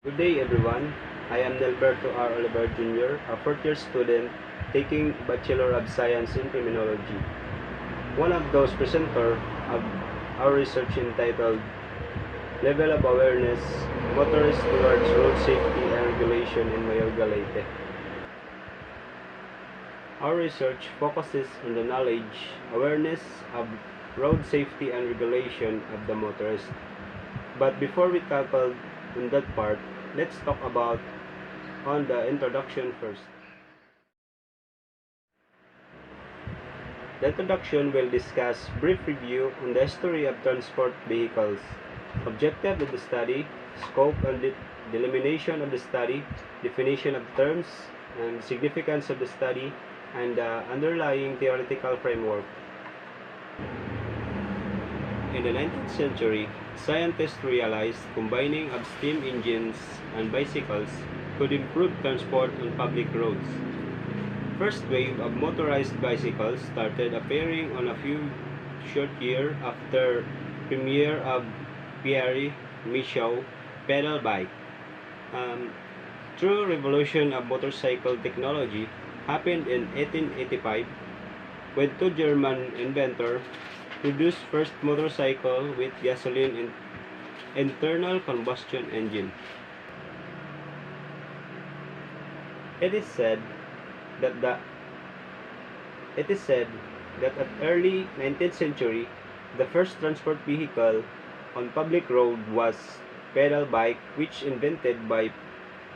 Good day everyone, I am Nelberto R. Oliver Jr., a fourth-year student taking Bachelor of Science in Criminology. One of those presenters of our research entitled Level of Awareness, Motorists Towards Road Safety and Regulation in Mayorga, Leyte. Our research focuses on the knowledge, awareness of road safety and regulation of the motorist. But before we tackle on that part, let's talk about on the introduction first. The introduction will discuss brief review on the history of transport vehicles, objective of the study, scope and delimitation of the study, definition of terms and significance of the study, and the underlying theoretical framework. In the 19th century, scientists realized combining of steam engines and bicycles could improve transport on public roads. First wave of motorized bicycles started appearing on a few short years after premiere of Pierre Michaud pedal bike. True revolution of motorcycle technology happened in 1885 when two German inventors produced first motorcycle with gasoline internal combustion engine. It is said that at early 19th century, the first transport vehicle on public road was pedal bike, which invented by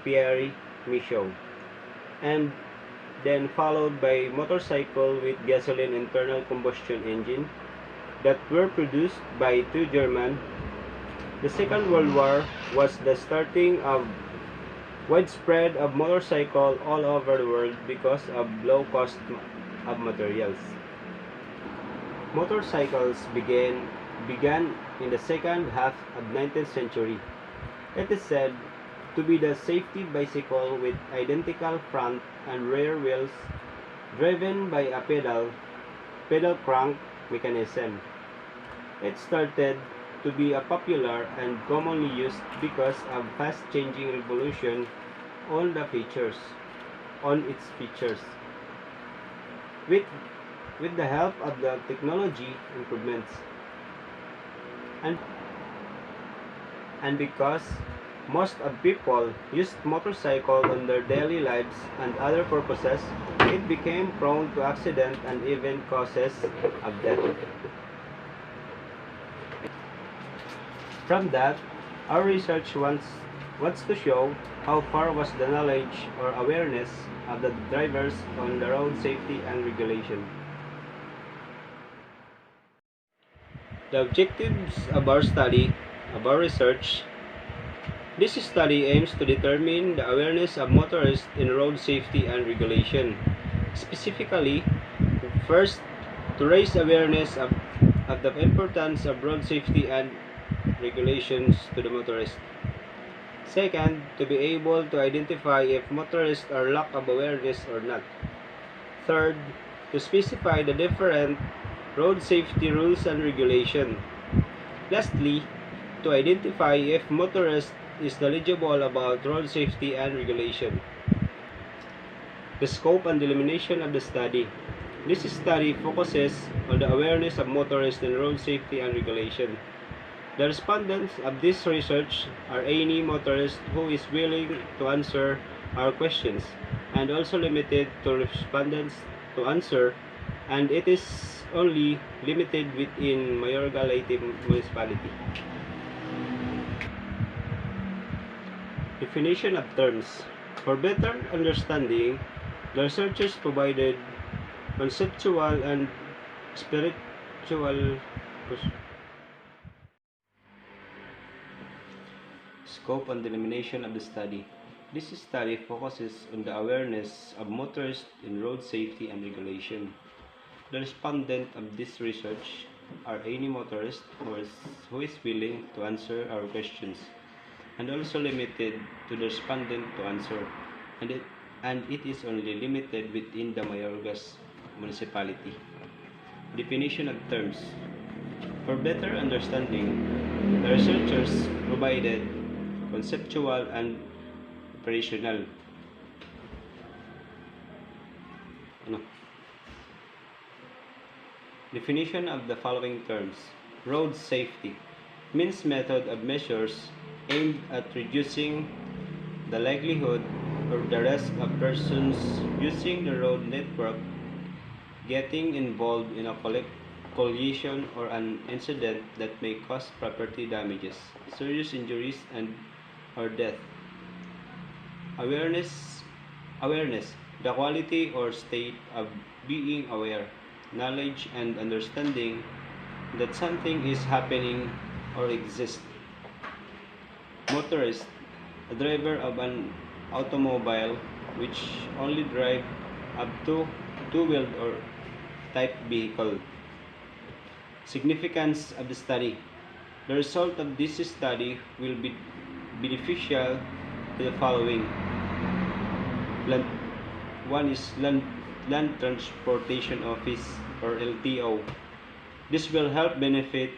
Pierre Michaud, and then followed by motorcycle with gasoline internal combustion engine that were produced by two German. The Second World War was the starting of widespread of motorcycle all over the world because of low cost of materials. Motorcycles began in the second half of 19th century. It is said to be the safety bicycle with identical front and rear wheels driven by a pedal crank mechanism. It started to be a popular and commonly used because of fast-changing revolution on its features. With the help of the technology improvements and because most of people used motorcycle on their daily lives and other purposes, it became prone to accident and even causes of death. From that, our research wants to show how far was the knowledge or awareness of the drivers on the road safety and regulation. The objectives of our study, of our research. This study aims to determine the awareness of motorists in road safety and regulation. Specifically, first, to raise awareness of the importance of road safety and regulations to the motorist. Second, to be able to identify if motorists are lack of awareness or not. Third, to specify the different road safety rules and regulation. Lastly, to identify if motorist is knowledgeable about road safety and regulation. The scope and delimitation of the study. This study focuses on the awareness of motorists in road safety and regulation. The respondents of this research are any motorist who is willing to answer our questions, and also limited to respondents to answer, and it is only limited within Mayorga Leyte municipality. Definition of terms. For better understanding, the researchers provided conceptual and spiritual scope and delimitation of the study. This study focuses on the awareness of motorists in road safety and regulation. The respondent of this research are any motorist who is willing to answer our questions, and also limited to the respondent to answer, and it is only limited within the Mayorgas municipality. Definition of terms. For better understanding, the researchers provided conceptual, and operational. Definition of the following terms. Road safety means method of measures aimed at reducing the likelihood or the risk of persons using the road network getting involved in a collision or an incident that may cause property damages, serious injuries, and or death. Awareness, the quality or state of being aware, knowledge and understanding that something is happening or exists. Motorist, a driver of an automobile which only drive up to two-wheeled or type vehicle. Significance of the study. The result of this study will be beneficial to the following. One is Land Transportation Office or LTO. This will help benefit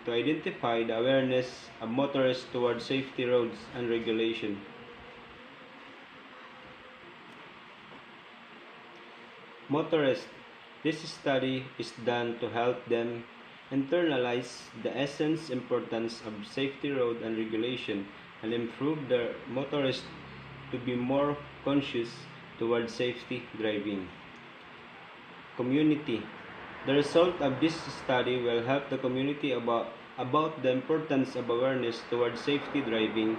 to identify the awareness of motorists towards safety roads and regulation. Motorists, this study is done to help them internalize the essence importance of safety road and regulation and improve the motorists to be more conscious towards safety driving. Community. The result of this study will help the community about the importance of awareness towards safety driving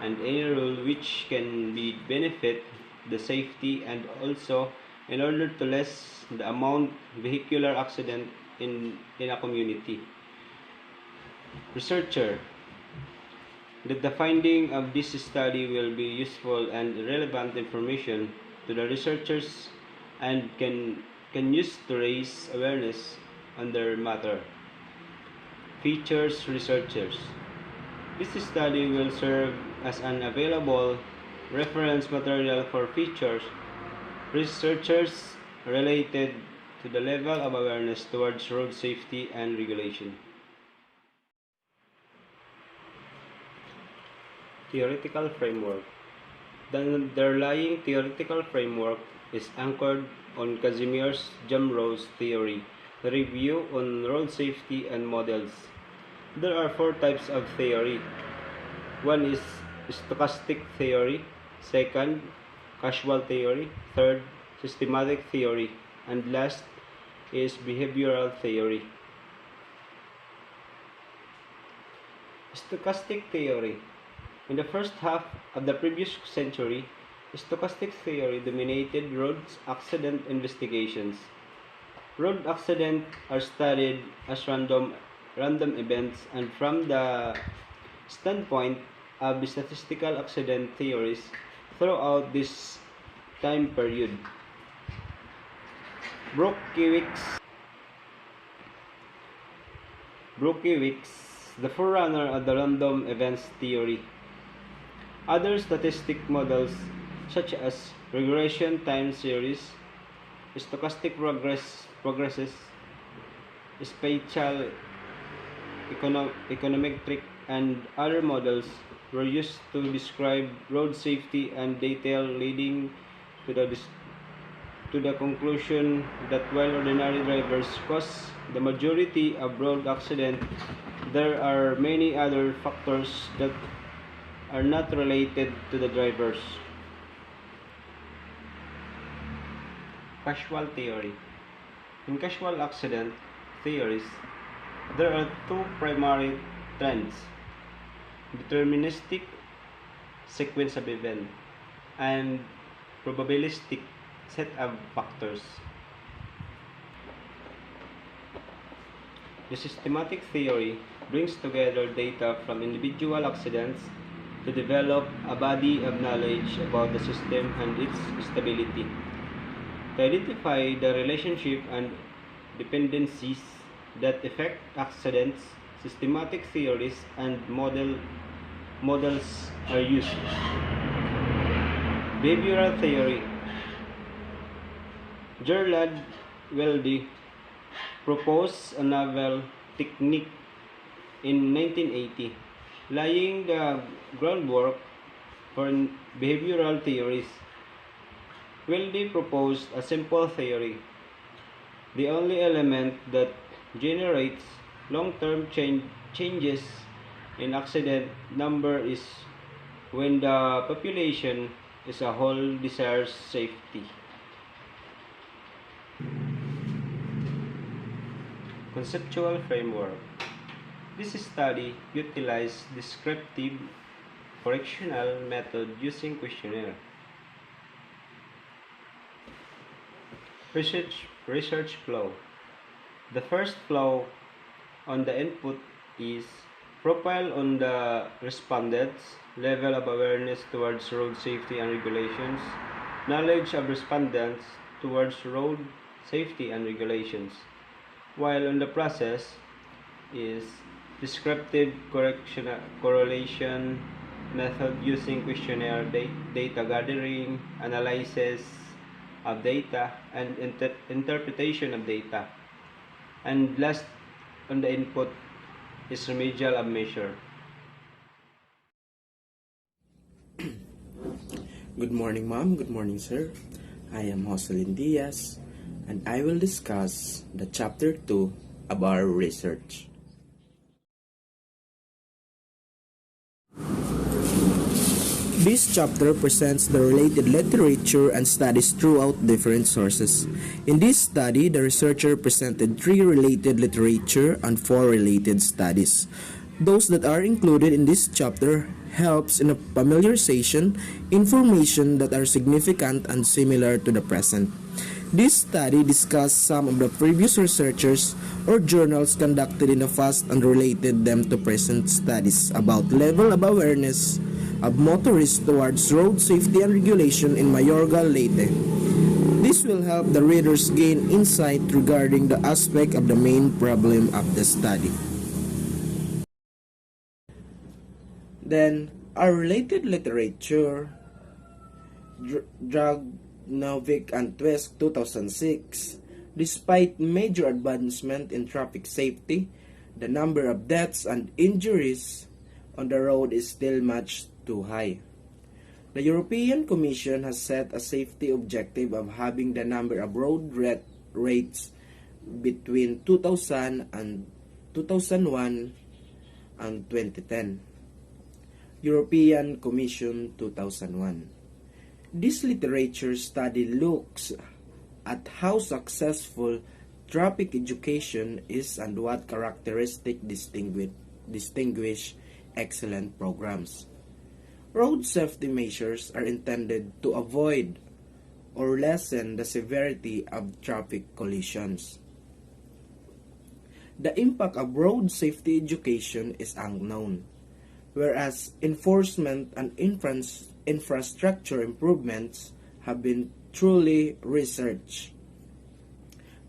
and any rule which can be benefit the safety and also in order to less the amount vehicular accident in a community. Researcher. That the finding of this study will be useful and relevant information to the researchers and can use to raise awareness on their matter. Features researchers. This study will serve as an available reference material for features researchers related to the level of awareness towards road safety and regulation. Theoretical framework. The underlying theoretical framework is anchored on Kazimierz Jamrow's theory, the review on road safety and models. There are four types of theory. One is stochastic theory, second, causal theory, third, systematic theory, and last is behavioral theory. Stochastic theory. In the first half of the previous century, stochastic theory dominated road accident investigations. Road accidents are studied as random events, and from the standpoint of the statistical accident theories throughout this time period. Brukiewicz, the forerunner of the random events theory. Other statistic models such as regression time series, stochastic progresses, spatial econometric, and other models were used to describe road safety and detail, leading to the conclusion that while ordinary drivers cause the majority of road accidents, there are many other factors that are not related to the drivers. Causal theory. In causal accident theories, there are two primary trends: deterministic sequence of events and probabilistic set of factors. The systematic theory brings together data from individual accidents to develop a body of knowledge about the system and its stability. To identify the relationship and dependencies that affect accidents, systematic theories and models are used. Behavioral theory. Gerald Welde proposed a novel technique in 1980, laying the groundwork for behavioral theories. Wilde proposed a simple theory. The only element that generates long-term changes in accident number is when the population as a whole desires safety. Conceptual framework. This study utilized descriptive correctional method using questionnaire. Research flow. The first flow on the input is profile on the respondents, level of awareness towards road safety and regulations, knowledge of respondents towards road safety and regulations, while on the process is descriptive correlation method using questionnaire data gathering, analysis of data, and interpretation of data. And last on the input is remedial of measure. Good morning, Mom. Good morning, sir. I am Jocelyn Diaz, and I will discuss the Chapter 2 of our research. This chapter presents the related literature and studies throughout different sources. In this study, the researcher presented 3 related literature and 4 related studies. Those that are included in this chapter helps in a familiarization information that are significant and similar to the present. This study discussed some of the previous researchers or journals conducted in the past and related them to present studies about level of awareness of motorists towards road safety and regulation in Mayorga, Leyte. This will help the readers gain insight regarding the aspect of the main problem of the study. Then, our related literature, Dragnovic and Twesc 2006, despite major advancement in traffic safety, the number of deaths and injuries on the road is still much too high. The European Commission has set a safety objective of having the number of road rates between 2000 and 2001 and 2010. European Commission 2001. This literature study looks at how successful traffic education is and what characteristics distinguish excellent programs. Road safety measures are intended to avoid or lessen the severity of traffic collisions. The impact of road safety education is unknown, whereas enforcement and infrastructure improvements have been truly researched.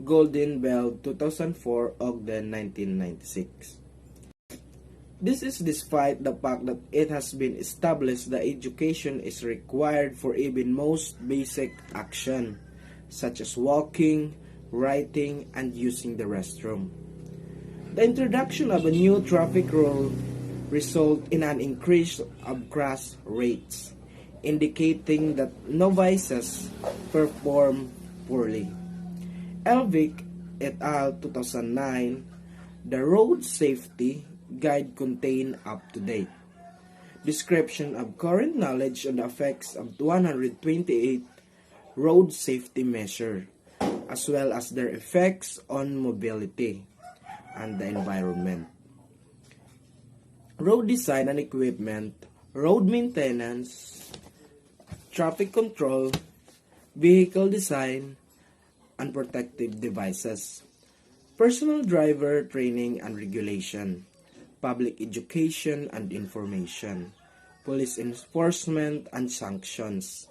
Golden Bell 2004, Ogden 1996. This is despite the fact that it has been established that education is required for even most basic action, such as walking, writing, and using the restroom. The introduction of a new traffic rule resulted in an increase of crash rates, indicating that novices perform poorly. Elvik et al. 2009, the Road Safety Guide contain up-to-date description of current knowledge on the effects of 128 road safety measures, as well as their effects on mobility and the environment. Road design and equipment, road maintenance, traffic control, vehicle design, and protective devices, personal driver training and regulation, public education and information, police enforcement and sanctions,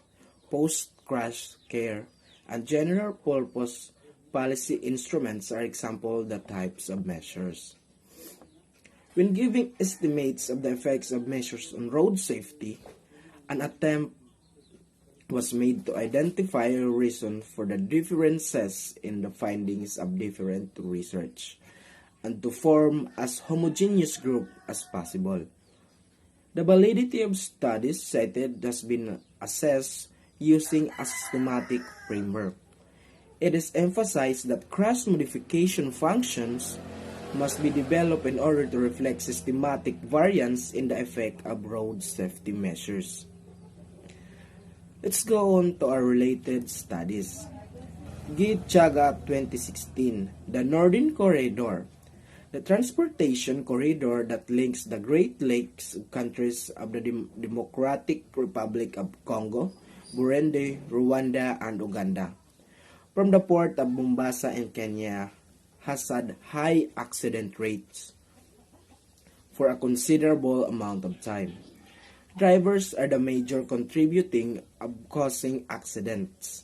post-crash care, and general-purpose policy instruments are examples of the types of measures. When giving estimates of the effects of measures on road safety, an attempt was made to identify a reason for the differences in the findings of different research, and to form as homogeneous group as possible. The validity of studies cited has been assessed using a systematic framework. It is emphasized that cross-modification functions must be developed in order to reflect systematic variance in the effect of road safety measures. Let's go on to our related studies. Gitchaga 2016, the Northern Corridor, the transportation corridor that links the Great Lakes countries of the Democratic Republic of Congo, Burundi, Rwanda, and Uganda, from the port of Mombasa in Kenya, has had high accident rates for a considerable amount of time. Drivers are the major contributing of causing accidents,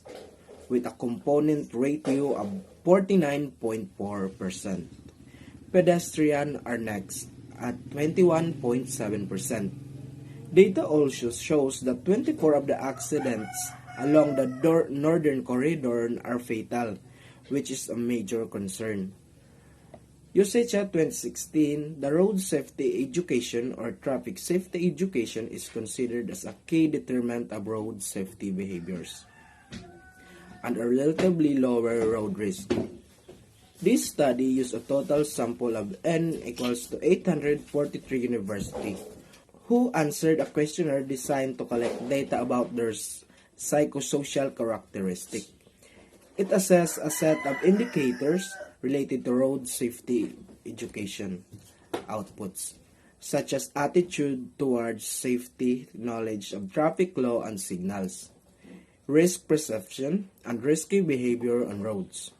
with a component ratio of 49.4%. Pedestrian are next at 21.7%. Data also shows that 24 of the accidents along the Northern Corridor are fatal, which is a major concern. USECHA 2016, the road safety education or traffic safety education is considered as a key determinant of road safety behaviors and a relatively lower road risk. This study used a total sample of N equals to 843 universities who answered a questionnaire designed to collect data about their psychosocial characteristics. It assessed a set of indicators related to road safety education outputs, such as attitude towards safety, knowledge of traffic law and signals, risk perception, and risky behavior on roads.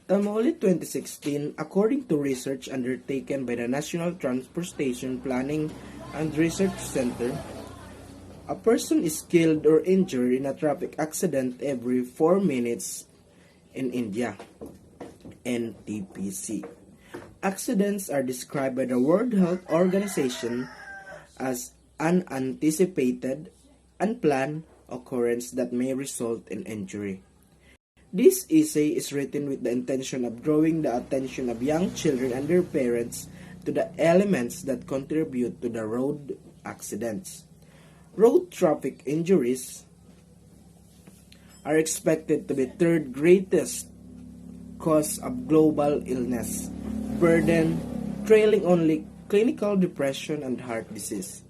Tamaulipas 2016, according to research undertaken by the National Transportation Planning and Research Center, a person is killed or injured in a traffic accident every 4 minutes in India. NTPC. Accidents are described by the World Health Organization as unanticipated, unplanned occurrence that may result in injury. This essay is written with the intention of drawing the attention of young children and their parents to the elements that contribute to the road accidents. Road traffic injuries are expected to be third greatest cause of global illness burden, trailing only clinical depression and heart disease.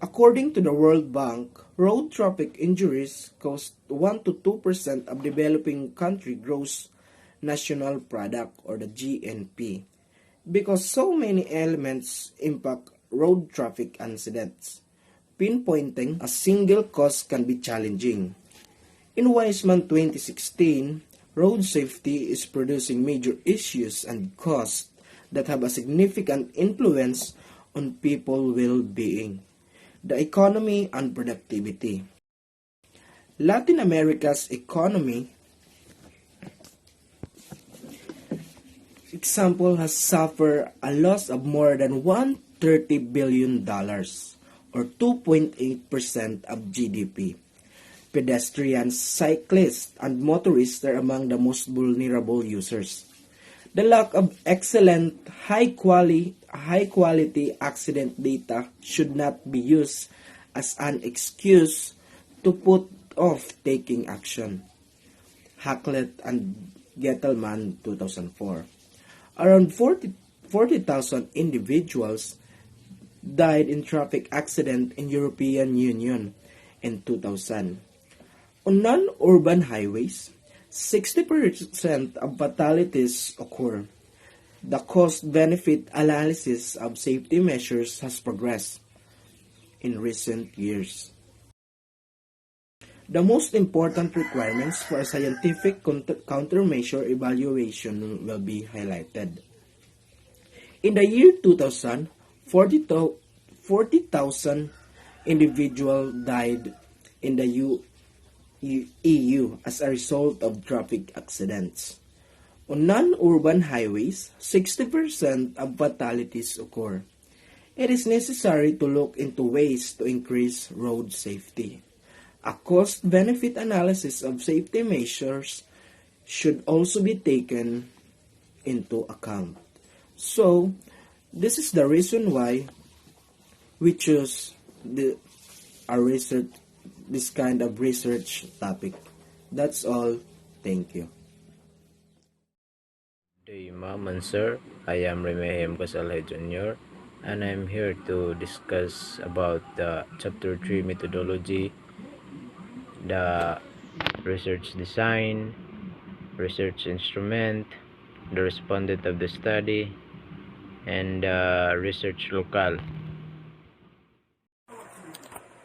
According to the World Bank, road traffic injuries cost 1 to 2% of developing country gross national product or the GNP because so many elements impact road traffic incidents. Pinpointing a single cause can be challenging. In Weissman 2016, road safety is producing major issues and costs that have a significant influence on people's well-being, the economy, and productivity. Latin America's economy, example, has suffered a loss of more than $130 billion or 2.8% of GDP. Pedestrians, cyclists, and motorists are among the most vulnerable users. The lack of excellent, high-quality accident data should not be used as an excuse to put off taking action. Hackett and Gettelman, 2004. Around 40,000 individuals died in traffic accident in European Union in 2000. On non-urban highways, 60% of fatalities occur. The cost-benefit analysis of safety measures has progressed in recent years. The most important requirements for a scientific countermeasure evaluation will be highlighted. In the year 2000, 40,000 individuals died in the EU as a result of traffic accidents. On non-urban highways, 60% of fatalities occur. It is necessary to look into ways to increase road safety. A cost-benefit analysis of safety measures should also be taken into account. So, this is the reason why we choose this kind of research topic. That's all. Thank you. Good day, ma'am and sir. I am Remehem Casalhe Jr. and I'm here to discuss about the Chapter 3 methodology, the research design, research instrument, the respondent of the study, and research locale.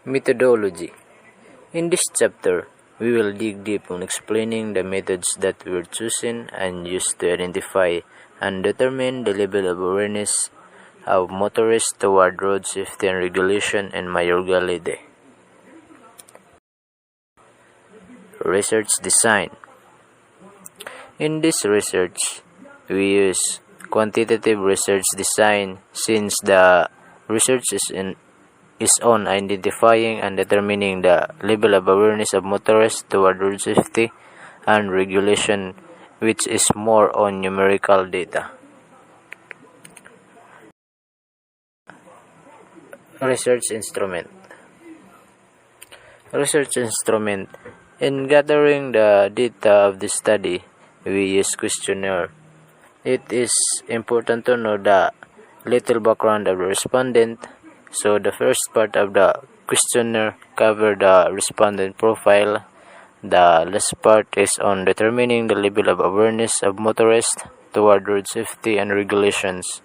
Methodology. In this chapter, we will dig deep on explaining the methods that were chosen and used to identify and determine the level of awareness of motorists toward road safety and regulation in Mayorga Leyte. Research design. In this research, we use quantitative research design since the research is on identifying and determining the level of awareness of motorists toward road safety and regulation, which is more on numerical data. Research instrument. Research instrument. In gathering the data of the study, we use questionnaire. It is important to know the little background of the respondent. So the first part of the questionnaire covers the respondent profile. The last part is on determining the level of awareness of motorists toward road safety and regulations.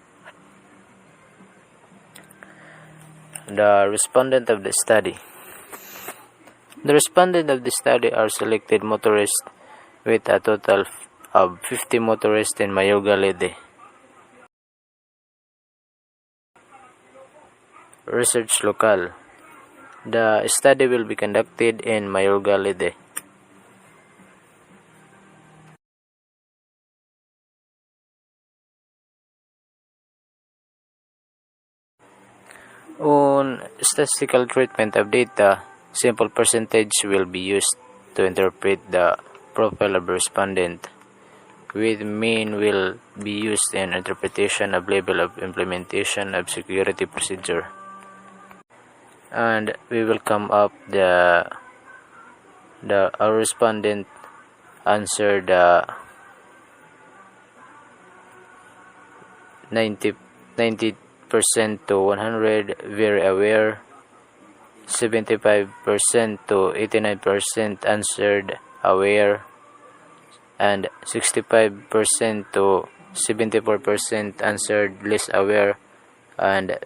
The respondent of the study. The respondent of the study are selected motorists with a total of 50 motorists in Mayorga Leyte. Research locale. The study will be conducted in Mayorga Leyte. On statistical treatment of data, simple percentage will be used to interpret the profile of the respondent, with mean will be used in interpretation of level of implementation of security procedure. And we will come up our respondent answered 90% to 100 very aware, 75% to 89% answered aware, and 65% to 74% answered less aware, and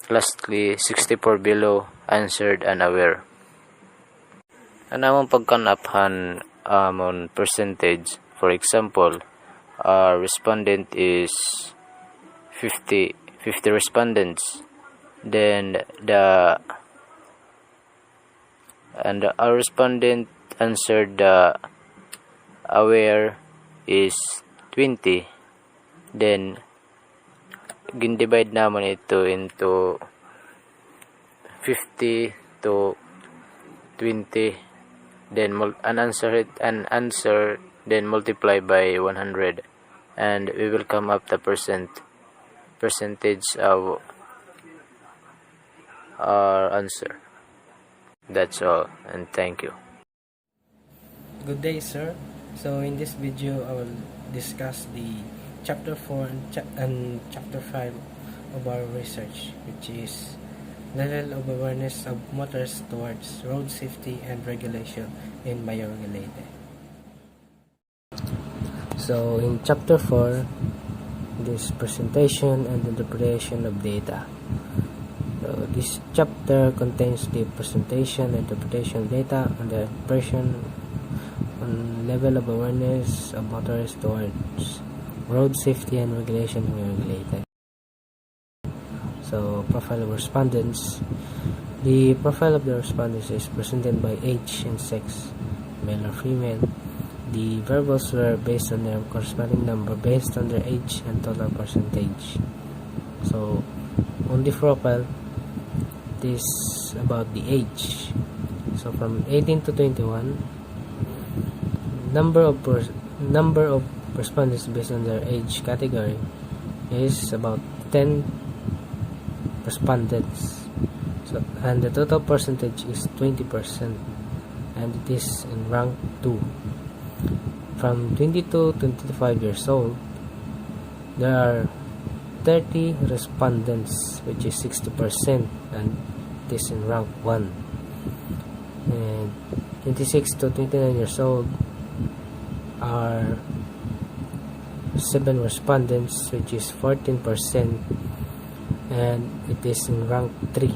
lastly 64 below answered unaware. Ang among pagkanaphan on percentage, for example, our respondent is 50 respondents, then our respondent answered aware is 20, then gindivide naman ito into 50 to 20, then an answer then multiply by 100, and we will come up the percentage of our answer. That's all, and thank you. Good day, sir. So in this video, I will discuss the Chapter 4 and Chapter 5 of our research, which is level of awareness of motorists towards road safety and regulation in Mayorga Leyte. So in Chapter 4, this presentation and interpretation of data. So this chapter contains the presentation and interpretation of data and the expression on level of awareness of motorists towards road safety and regulation in Mayorga Leyte. So profile of respondents. The profile of the respondents is presented by age and sex, male or female. The variables were based on their corresponding number based on their age and total percentage. So on the profile, this is about the age. So from 18 to 21, number of respondents based on their age category is about 10 respondents and the total percentage is 20%, and it is in rank 2. From 20 to 25 years old, there are 30 respondents, which is 60%, and it is in rank 1. And 26 to 29 years old are 7 respondents, which is 14%, and it is in rank 3.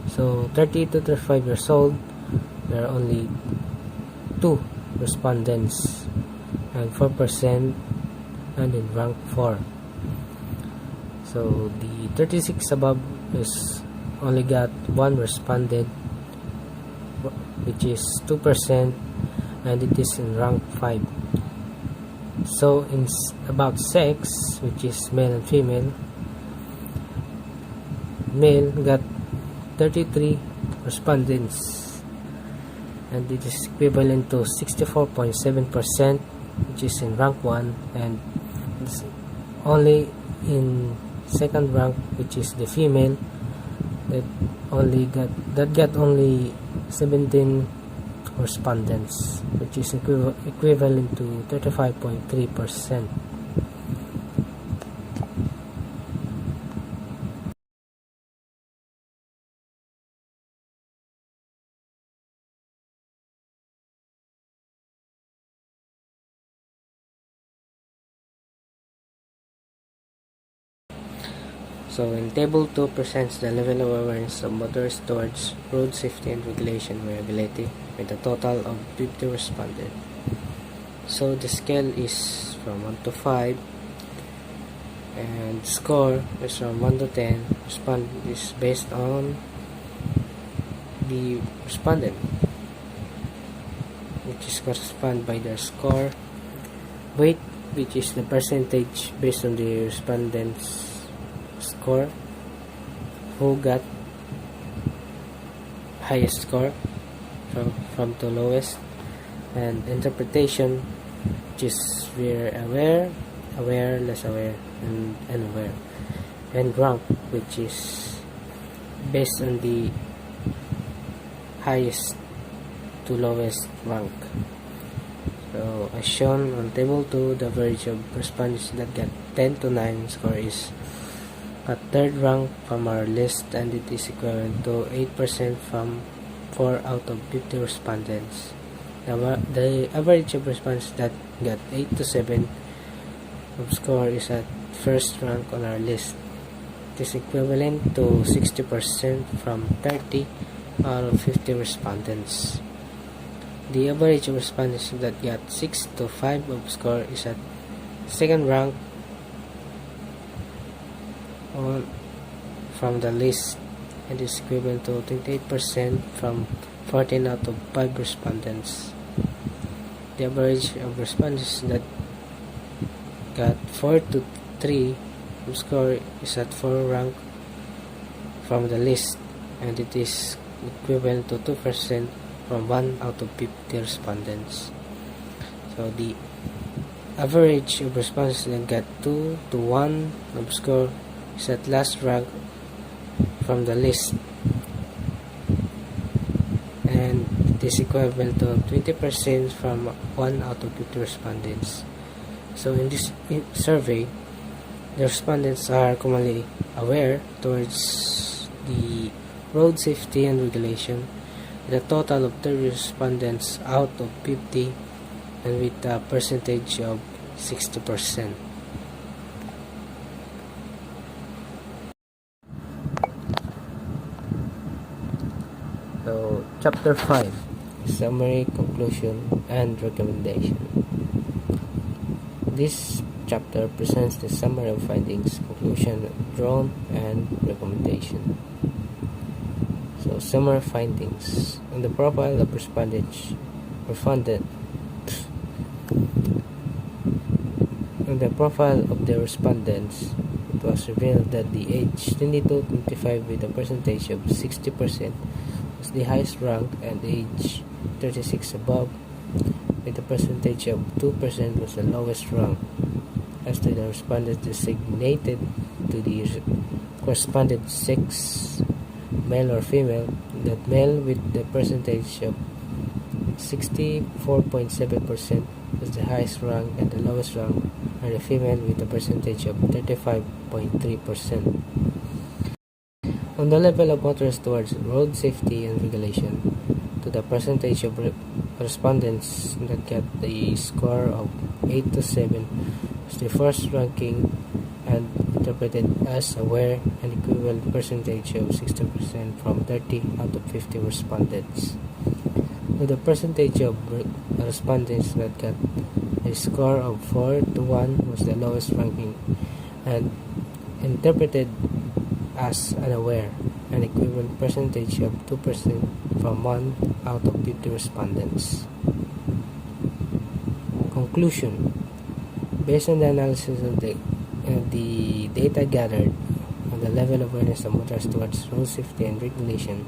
So 30 to 35 years old, there are only 2 respondents and 4%, and in rank 4. So the 36 above is only got 1 respondent, which is 2%, and it is in rank 5. So in about sex, which is male and female, male got 33 respondents, and it is equivalent to 64.7%, which is in rank 1, and it's only in second rank, which is the female, that got only 17 respondents, which is equivalent to 35.3%. So in table 2 presents the level of awareness of motorists towards road safety and regulation variability with a total of 50 respondents. So the scale is from 1 to 5, and score is from 1 to 10. Respond is based on the respondent, which is corresponded by their score. Weight, which is the percentage based on the respondent's score, who got highest score from the lowest. And interpretation, which is we're aware, less aware, and unaware. And rank, which is based on the highest to lowest rank. So as shown on table 2, the average of respondents that get 10 to 9 score is at third rank from our list, and it is equivalent to 8% from 4 out of 50 respondents. The average of respondents that got 8 to 7 of score is at first rank on our list. It is equivalent to 60% from 30 out of 50 respondents. The average of respondents that got 6 to 5 of score is at second rank from the list, and is equivalent to 28% from 14 out of 5 respondents. The average of respondents that got 4 to 3 of score is at 4 rank from the list, and it is equivalent to 2% from 1 out of 50 respondents. So the average of respondents that got 2 to 1 of score is at last rank from the list, and it is equivalent to 20% from 1 out of 50 respondents. So in this survey, the respondents are commonly aware towards the road safety and regulation, with a total of 30 respondents out of 50, and with a percentage of 60%. So, Chapter 5, Summary, Conclusion, and Recommendation. This chapter presents the summary of findings, conclusion drawn, and recommendation. So, summary findings. On the profile of respondents, it was revealed that the age 22 to 25 with a percentage of 60% was the highest rank, and age 36 above with a percentage of 2% was the lowest rank. As to the respondents designated to the corresponding sex, male or female, that male with the percentage of 64.7% was the highest rank, and the lowest rank are the female with a percentage of 35.3%. On the level of motorists towards road safety and regulation, to the percentage of respondents that got a score of 8 to 7 was the first ranking and interpreted as aware, an equivalent percentage of 16% from 30 out of 50 respondents. To the percentage of respondents that got a score of 4 to 1 was the lowest ranking and interpreted as unaware, an equivalent percentage of 2% from 1 out of 50 respondents. Conclusion. Based on the analysis of the data gathered on the level of awareness of motorists towards road safety and regulation,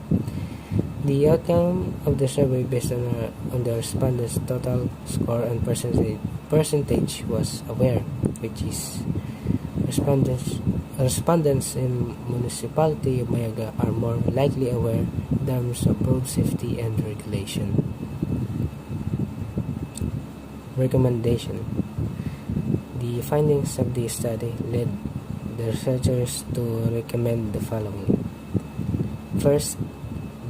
the outcome of the survey based on the respondents' total score and percentage was aware, which is respondents in municipality of Mayaga are more likely aware in terms of road safety and regulation. Recommendation. The findings of the study led the researchers to recommend the following. First,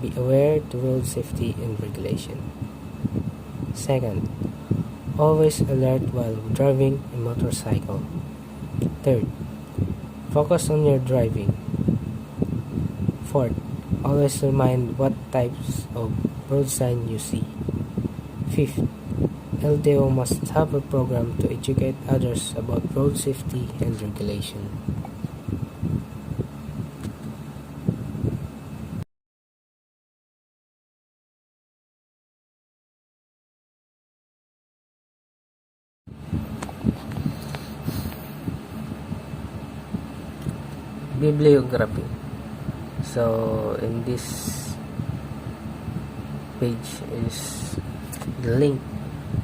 be aware to road safety and regulation. Second, always alert while driving a motorcycle. Third, focus on your driving. Fourth, always remind what types of road sign you see. Fifth, LTO must have a program to educate others about road safety and regulation. Bibliography. So in this page is the link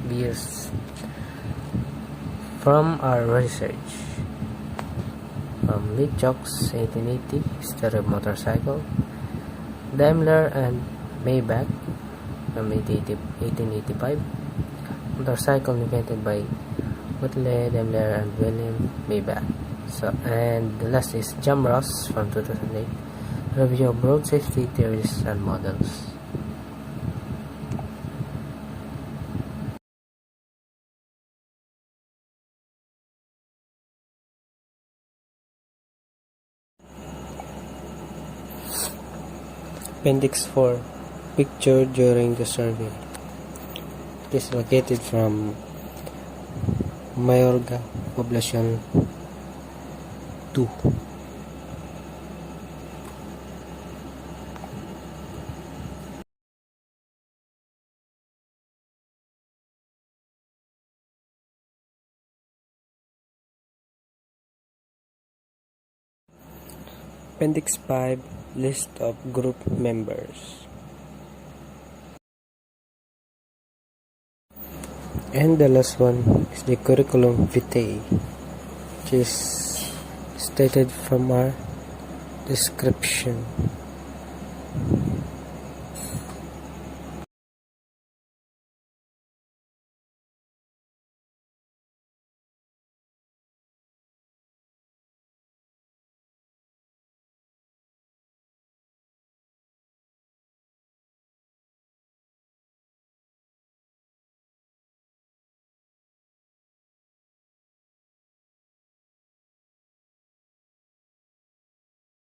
used from our research. Lichox 1880, History of Motorcycle. Daimler and Maybach from 1885. Motorcycle invented by Whitley Daimler and William Maybach. So, and the last is Jamross from 2008, Review of Road Safety Theories and Models. Appendix 4, Picture during the survey. It is located from Mayorga Poblacion 2. Appendix 5, List of group members. And the last one is the curriculum vitae, which is stated from our description.